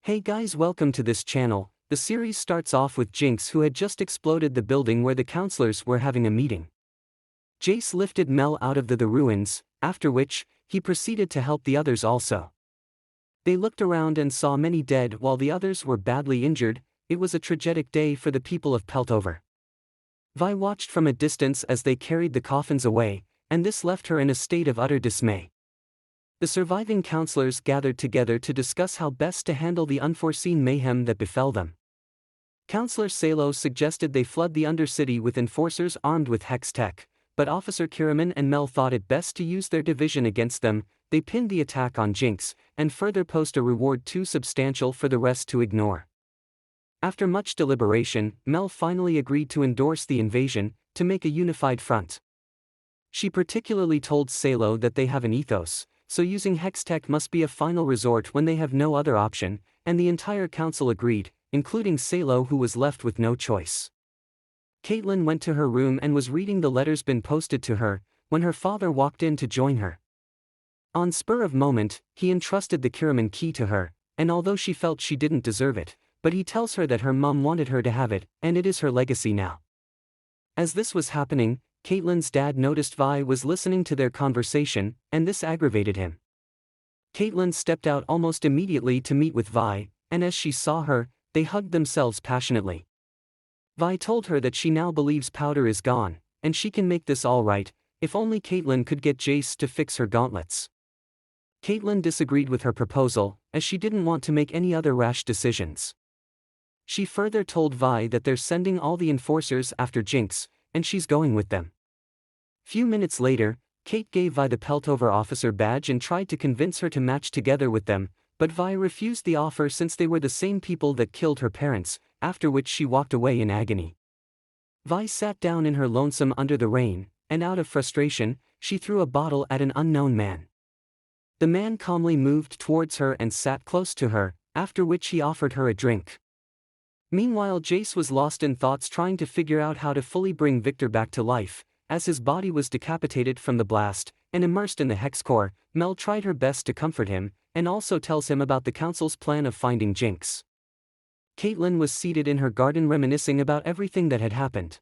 Hey guys, welcome to this channel. The series starts off with Jinx, who had just exploded the building where the counselors were having a meeting. Jace lifted Mel out of the ruins, after which, he proceeded to help the others also. They looked around and saw many dead while the others were badly injured. It was a tragic day for the people of Peltover. Vi watched from a distance as they carried the coffins away, and this left her in a state of utter dismay. The surviving counselors gathered together to discuss how best to handle the unforeseen mayhem that befell them. Counselor Salo suggested they flood the Undercity with enforcers armed with hex tech, but Officer Kiriman and Mel thought it best to use their division against them. They pinned the attack on Jinx, and further posed a reward too substantial for the rest to ignore. After much deliberation, Mel finally agreed to endorse the invasion, to make a unified front. She particularly told Salo that they have an ethos, so using Hextech must be a final resort when they have no other option, and the entire council agreed, including Salo, who was left with no choice. CAITLYN went to her room and was reading the letters been posted to her, when her father walked in to join her. On spur of moment, he entrusted the Kiriman key to her, and although she felt she didn't deserve it, but he tells her that her mum wanted her to have it, and it is her legacy now. As this was happening, CAITLYN's dad noticed Vi was listening to their conversation, and this aggravated him. CAITLYN stepped out almost immediately to meet with Vi, and as she saw her, they hugged themselves passionately. Vi told her that she now believes Powder is gone, and she can make this all right, if only CAITLYN could get Jace to fix her gauntlets. CAITLYN disagreed with her proposal, as she didn't want to make any other rash decisions. She further told Vi that they're sending all the enforcers after Jinx, and she's going with them. Few minutes later, Kate gave Vi the Peltover officer badge and tried to convince her to match together with them, but Vi refused the offer since they were the same people that killed her parents, after which she walked away in agony. Vi sat down in her lonesome under the rain, and out of frustration, she threw a bottle at an unknown man. The man calmly moved towards her and sat close to her, after which he offered her a drink. Meanwhile, Jace was lost in thoughts trying to figure out how to fully bring Victor back to life, as his body was decapitated from the blast, and immersed in the hex core. Mel tried her best to comfort him, and also tells him about the council's plan of finding Jinx. CAITLYN was seated in her garden reminiscing about everything that had happened.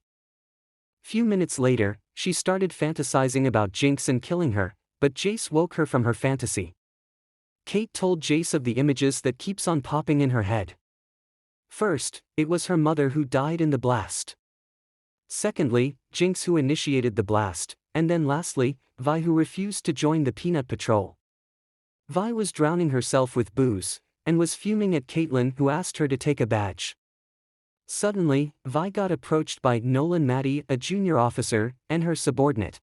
Few minutes later, she started fantasizing about Jinx and killing her, but Jace woke her from her fantasy. Kate told Jace of the images that keeps on popping in her head. First, it was her mother who died in the blast. Secondly, Jinx who initiated the blast, and then lastly, Vi who refused to join the Peanut Patrol. Vi was drowning herself with booze, and was fuming at CAITLYN, who asked her to take a badge. Suddenly, Vi got approached by Nolan Maddie, a junior officer, and her subordinate.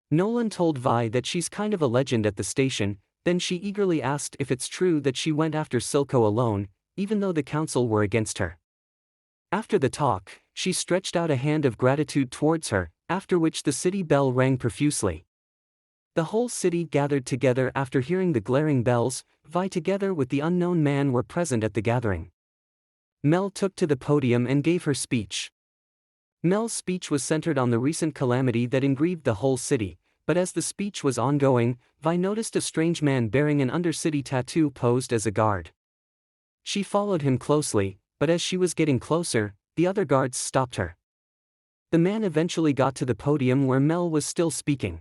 Nolan told Vi that she's kind of a legend at the station, then she eagerly asked if it's true that she went after Silco alone, even though the council were against her. After the talk, she stretched out a hand of gratitude towards her, after which the city bell rang profusely. The whole city gathered together after hearing the glaring bells. Vi together with the unknown man were present at the gathering. Mel took to the podium and gave her speech. Mel's speech was centered on the recent calamity that engrieved the whole city, but as the speech was ongoing, Vi noticed a strange man bearing an Undercity tattoo posed as a guard. She followed him closely, but as she was getting closer, the other guards stopped her. The man eventually got to the podium where Mel was still speaking.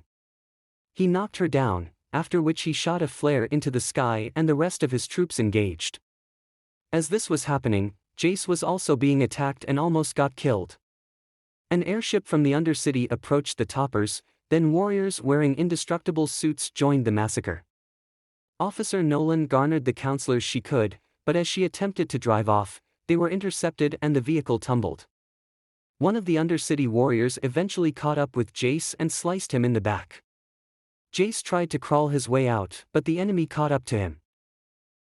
He knocked her down, after which he shot a flare into the sky and the rest of his troops engaged. As this was happening, Jace was also being attacked and almost got killed. An airship from the Undercity approached the toppers, then warriors wearing indestructible suits joined the massacre. Officer Nolan garnered the counselors she could, but as she attempted to drive off, they were intercepted and the vehicle tumbled. One of the Undercity warriors eventually caught up with Jace and sliced him in the back. Jace tried to crawl his way out, but the enemy caught up to him.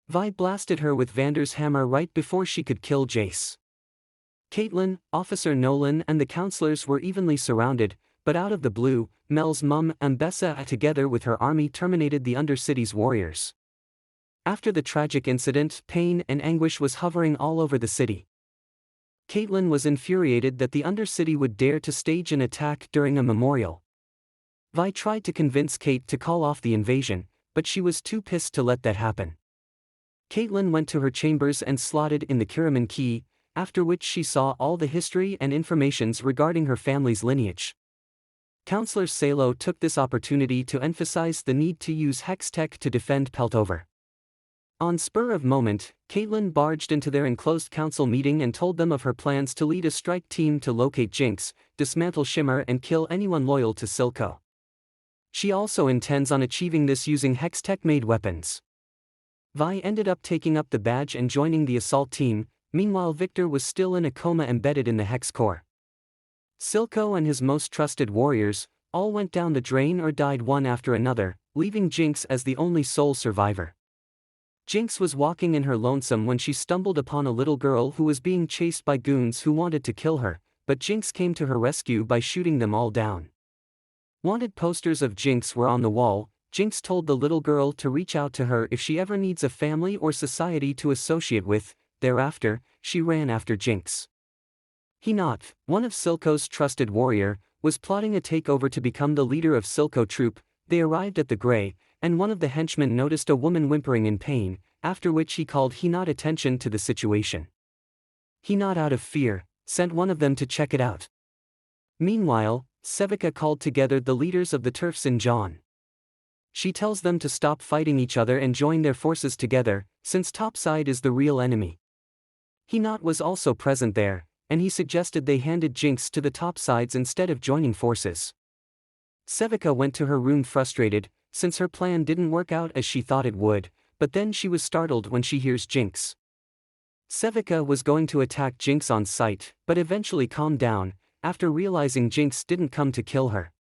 Vi blasted her with Vander's hammer right before she could kill Jace. CAITLYN, Officer Nolan and the counselors were evenly surrounded, but out of the blue, Mel's mum, Ambessa, together with her army terminated the Undercity's warriors. After the tragic incident, pain and anguish was hovering all over the city. CAITLYN was infuriated that the Undercity would dare to stage an attack during a memorial. Vi tried to convince Kate to call off the invasion, but she was too pissed to let that happen. CAITLYN went to her chambers and slotted in the Kiraman key, after which she saw all the history and informations regarding her family's lineage. Counselor Salo took this opportunity to emphasize the need to use hex tech to defend Peltover. On spur of moment, CAITLYN barged into their enclosed council meeting and told them of her plans to lead a strike team to locate Jinx, dismantle Shimmer and kill anyone loyal to Silco. She also intends on achieving this using hex-tech-made weapons. Vi ended up taking up the badge and joining the assault team. Meanwhile, Victor was still in a coma embedded in the hex core. Silco and his most trusted warriors all went down the drain or died one after another, leaving Jinx as the only sole survivor. Jinx was walking in her lonesome when she stumbled upon a little girl who was being chased by goons who wanted to kill her, but Jinx came to her rescue by shooting them all down. Wanted posters of Jinx were on the wall. Jinx told the little girl to reach out to her if she ever needs a family or society to associate with. Thereafter, she ran after Jinx. Hinot, one of Silco's trusted warrior, was plotting a takeover to become the leader of Silco troop. They arrived at the Grey, and one of the henchmen noticed a woman whimpering in pain, after which he called Hinot attention to the situation. Hinot, out of fear, sent one of them to check it out. Meanwhile, Sevica called together the leaders of the Turfs in John. She tells them to stop fighting each other and join their forces together, since Topside is the real enemy. Hinot was also present there, and he suggested they handed Jinx to the Topsides instead of joining forces. Sevica went to her room frustrated, since her plan didn't work out as she thought it would, but then she was startled when she hears Jinx. Sevica was going to attack Jinx on sight, but eventually calmed down, after realizing Jinx didn't come to kill her.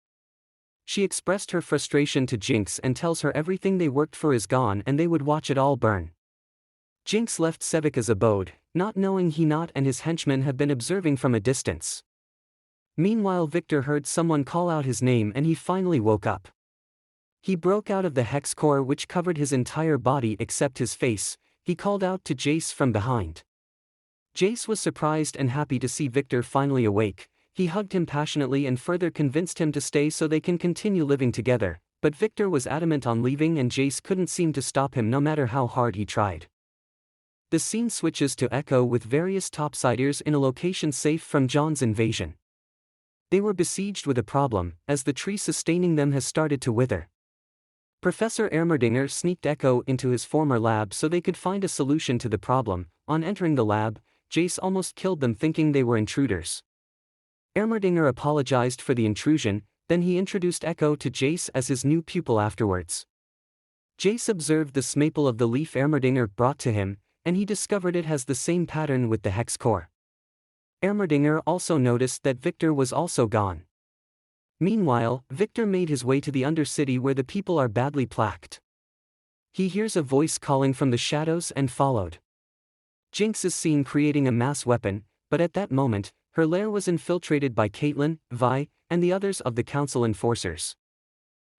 She expressed her frustration to Jinx and tells her everything they worked for is gone and they would watch it all burn. Jinx left Sevica's abode, not knowing Hinot and his henchmen have been observing from a distance. Meanwhile, Victor heard someone call out his name and he finally woke up. He broke out of the hex core which covered his entire body except his face. He called out to Jace from behind. Jace was surprised and happy to see Victor finally awake. He hugged him passionately and further convinced him to stay so they can continue living together, but Victor was adamant on leaving and Jace couldn't seem to stop him no matter how hard he tried. The scene switches to Echo with various Topsiders in a location safe from John's invasion. They were besieged with a problem, as the tree sustaining them has started to wither. Professor Ermerdinger sneaked Echo into his former lab so they could find a solution to the problem. On entering the lab, Jace almost killed them thinking they were intruders. Ermerdinger apologized for the intrusion, then he introduced Echo to Jace as his new pupil afterwards. Jace observed the smaple of the leaf Ermerdinger brought to him, and he discovered it has the same pattern with the hex core. Ermerdinger also noticed that Victor was also gone. Meanwhile, Victor made his way to the Undercity where the people are badly plagued. He hears a voice calling from the shadows and followed. Jinx is seen creating a mass weapon, but at that moment, her lair was infiltrated by CAITLYN, Vi, and the others of the council enforcers.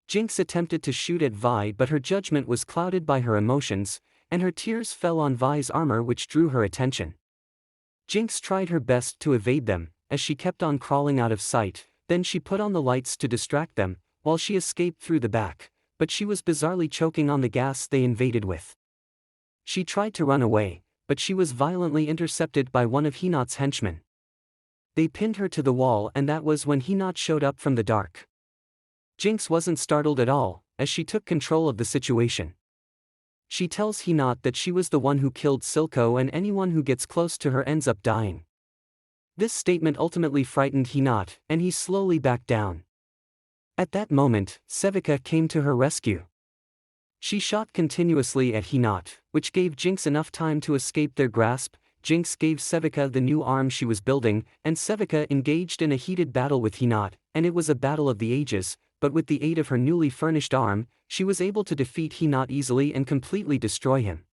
Jinx attempted to shoot at Vi but her judgment was clouded by her emotions, and her tears fell on Vi's armor which drew her attention. Jinx tried her best to evade them, as she kept on crawling out of sight, then she put on the lights to distract them, while she escaped through the back, but she was bizarrely choking on the gas they invaded with. She tried to run away, but she was violently intercepted by one of Hinot's henchmen. They pinned her to the wall and that was when Hinot showed up from the dark. Jinx wasn't startled at all, as she took control of the situation. She tells Hinot that she was the one who killed Silco and anyone who gets close to her ends up dying. This statement ultimately frightened Hinot, and he slowly backed down. At that moment, Sevica came to her rescue. She shot continuously at Hinot, which gave Jinx enough time to escape their grasp. Jinx gave Sevica the new arm she was building, and Sevica engaged in a heated battle with Hinot, and it was a battle of the ages, but with the aid of her newly furnished arm, she was able to defeat Hinot easily and completely destroy him.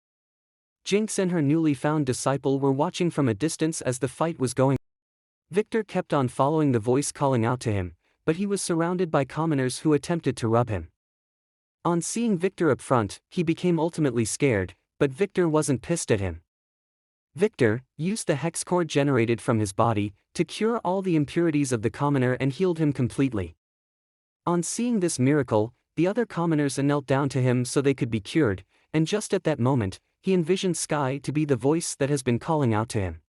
Jinx and her newly found disciple were watching from a distance as the fight was going. Victor kept on following the voice calling out to him, but he was surrounded by commoners who attempted to rub him. On seeing Victor up front, he became ultimately scared, but Victor wasn't pissed at him. Victor used the hex core generated from his body to cure all the impurities of the commoner and healed him completely. On seeing this miracle, the other commoners knelt down to him so they could be cured, and just at that moment, he envisioned Sky to be the voice that has been calling out to him.